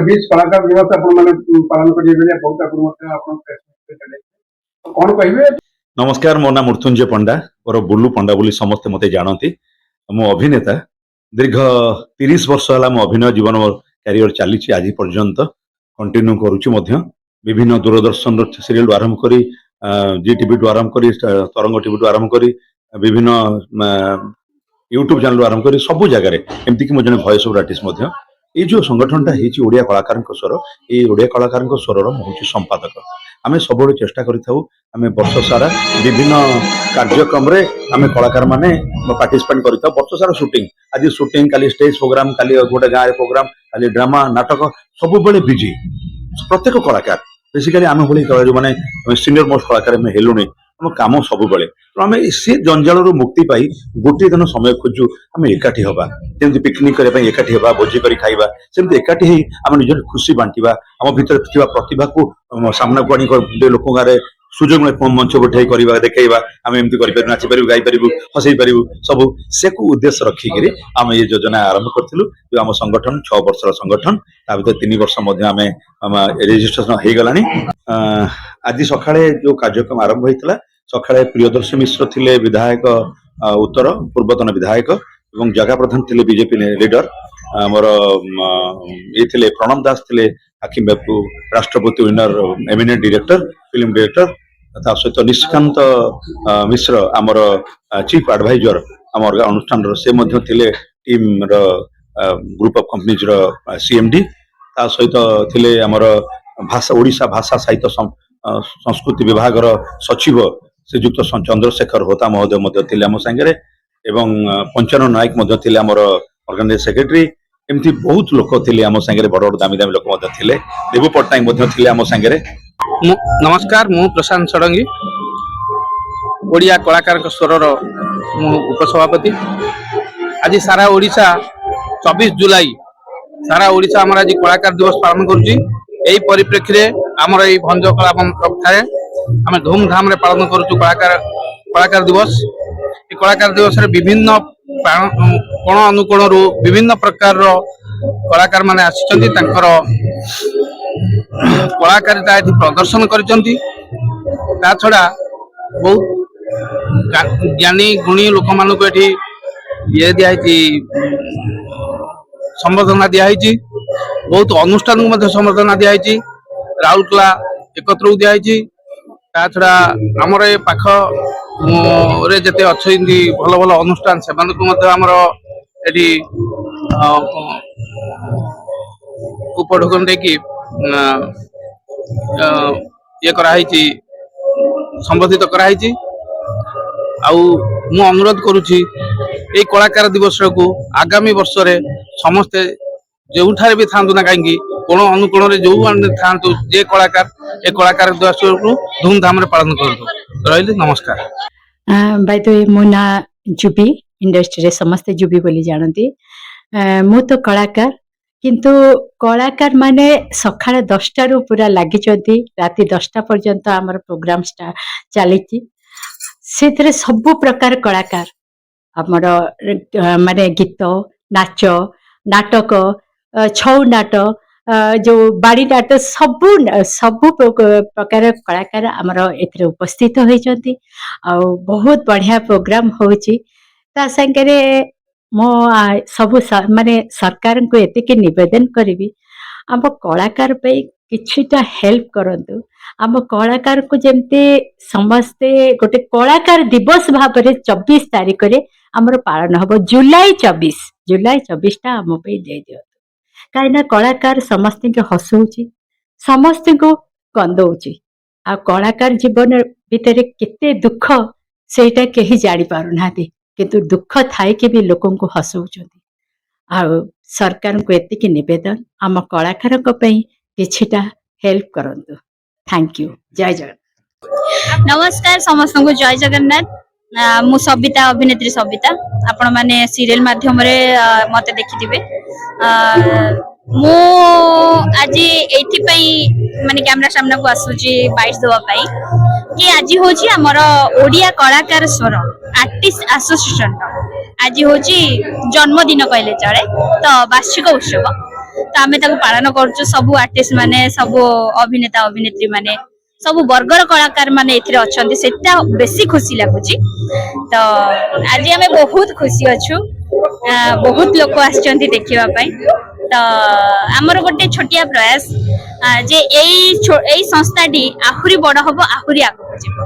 बीच कलाकार दिवस आपण माने पालन करिए बेले बहुत आगु मते आपण कोन कहिबे। नमस्कार, मो नाम मृत्युंजय पंडा और बुल्लू पंडा बोली समस्ते मते जानती। मो अभिनेता दीर्घ 30 वर्ष है मो अभिनय जीवन कैरियर चली आज पर्यंत कंटिन्यू करुच्ची मध्य विभिन्न दूरदर्शन सीरियल आरंभ करी जी टीवी आरंभ करी तरंग टीवी आरंभ करी विभिन्न यूट्यूब चैनल आरंभ करी सब जगह एमती कि जन वॉइस ओवर आर्टिस्ट ये जो संगठनटा ओडिया कलाकार स्वर ये ओडिया कलाकार स्वर हूँ संपादक। आम सब चेष्टा करें वर्ष सारा विभिन्न कार्यक्रम आम कलाकार माने पार्टिसिपेट करता वर्ष सारा शूटिंग आज शूटिंग काली स्टेज प्रोग्राम काली गोटे गाँव प्रोग्राम काली ड्रामा नाटक सब बिजी प्रत्येक कलाकार बेसिकली आम भाई जो मैंने सीनियर मोस्ट कलाकार हेलुणी आम कम सब तो आम सी जंजाल मुक्ति पाई गोटे दिन समय खोजु आम एकाठी हवा जमी पिकनिक करने एकाठी हवा भोजी कर खाइबा सेमती एकाठी आम निज खुशी बांटिबा आम भीतर प्रतिभा को सामना को आनी लोक गाँव सुजोग मंच उठे करवा देखा आम एमती कर नाचिपर गाईपर हसई पार सब से उद्देश्य रखिक आम ये योजना आरंभ करूँ जो आम संगठन 6 वर्षर संगठन ता भर 3 वर्ष आम रेजिस्ट्रेशन हो गला। आज सकाळे जो कार्यक्रम आरंभ होता सकाळे प्रियदर्शी मिश्र थिले विधायक उत्तर पूर्वतन विधायक एवं जगह प्रधान थिले बीजेपी लीडर मोर ये थिले प्रणब दास थिले हाकिम बापू राष्ट्रपति winner eminent director film director सहित निशिकांत मिश्र आमर चीफ एडवाइजर आम अनुष्ठान से team group of companies CMD ता सहित थिले आमर भाषा ओडिशा भाषा साहित्य संस्कृति विभाग सचिव श्रीजुक्त चंद्रशेखर होता महोदय आम सांगे एवं पंचानन नायक ऑर्गेनाइज सेक्रेटरी एमती बहुत लोक थे आम सांगे बड़ बड़ दामी दामी लोक देवू पट्टनायक आम सांगे। नमस्कार, मु प्रशांत षडंगी ओडिया कलाकार स्वर उपसभापति। आज सारा ओडिशा 24 जुलाई सारा ओडिशा आम आज कलाकार दिवस पालन करुच्ची। यही परिप्रेक्षी आमर ये भंज कला मंडप थाए आम धूमधाम पालन करुचु कलाकार दिवस। ये कलाकार दिवस विभिन्न कोण अनुकोण विभिन्न प्रकार कलाकार माने आसिचंती तांकर कलाकारिता ये प्रदर्शन करिचंती। ता छड़ा बहुत ज्ञानी गुणी लोक मानक ये दिखाई संबर्धना दिखाई बहुत अनुष्ठान को संबर्धना दिखाई राउरकेला एकत्र दिखाई। ता छड़ा आमर ये पाख रे जते अच्छी भल भल अनुष्ठान से आमर ये उपढोकन देकी ये कराई संबोधित कराई। मु अनुरोध करुच्ची ये कलाकार दिवस को आगामी वर्ष रे समस्ते जो भी था ना कहीं कोण अनुकोण जो था जे कलाकार ये कलाकार दिवस को धूमधाम पालन करूँ। रही नमस्कार। बाय द वे मो ना जुबी इंडस्ट्री रे समस्ते जुबी बोली जानती। मु तो कलाकार किंतु कलाकार माने सकाळ 10टा रु पूरा लागि चंती राति 10टा पर्यंत हमर प्रोग्राम चली से सब प्रकार कलाकार हमर माने गीत नाच नाटक छौ नाटक जो बाड़ी नाटक सब प्रकार कलाकार आमर एथरे उपस्थित होइचंती आ बहुत बढ़िया प्रोग्राम होची। ता संगे मो सब माने सरकार को एतिके निवेदन करी आम कलाकार पे किछिटा हेल्प करंतु। आम कलाकार को जमते समस्ते गोटे कलाकार दिवस भाव में 24 तारीख रे आमर पालन हम जुलाई 24 टा आम पे दे दियो कहीं कलाकार समस्त के हसौची समस्त को कंदौची आ कलाकार जीवन भितर केते दुख सेटा केही जानी पारुना किंतु दुख थाई के भी लोकों को हसौचंती। आ सरकार को एतिकी निवेदन आम कलाकार को पई किछिटा हेल्प करंतु। Thank you. जय जगन्नाथ। नमस्कार समस्त को जय जगन्नाथ। मु सबिता अभिनेत्री सबिता आपण माने सीरियल माध्यम रे मते देखिथिबे। मु आज एठी पई माने कैमरा सामने को आसुची बाइट देवा पई कि आज होची हमर ओडिया कलाकार स्वर आर्टिस्ट एसोसिएशन आज होची जन्मदिन कहले चले तो वार्षिक उत्सव ତ ଆମେ ତାକୁ ପାଳନ କରୁଛୁ ସବୁ ଆର୍ଟିଷ୍ଟ ମାନେ ସବୁ ଅଭିନେତା ଅଭିନେତ୍ରୀ ମାନେ ସବୁ ବର୍ଗର କଳାକାର ମାନେ ଏଥିରେ ଅଛନ୍ତି ସେଟା ବେଶୀ ଖୁସି ଲାଗୁଛି ତ ଆଜି ଆମେ ବହୁତ ଖୁସି ଅଛୁ ବହୁତ ଲୋକ ଆସିଛନ୍ତି ଦେଖିବା ପାଇଁ ତ ଆମର ଗୋଟେ ଛୋଟିଆ ପ୍ରୟାସ ଯେ ଏଇ ସଂସ୍ଥାଟି ଆହୁରି ବଡ ହବ ଆହୁରି ଆଗକୁ ଯିବ।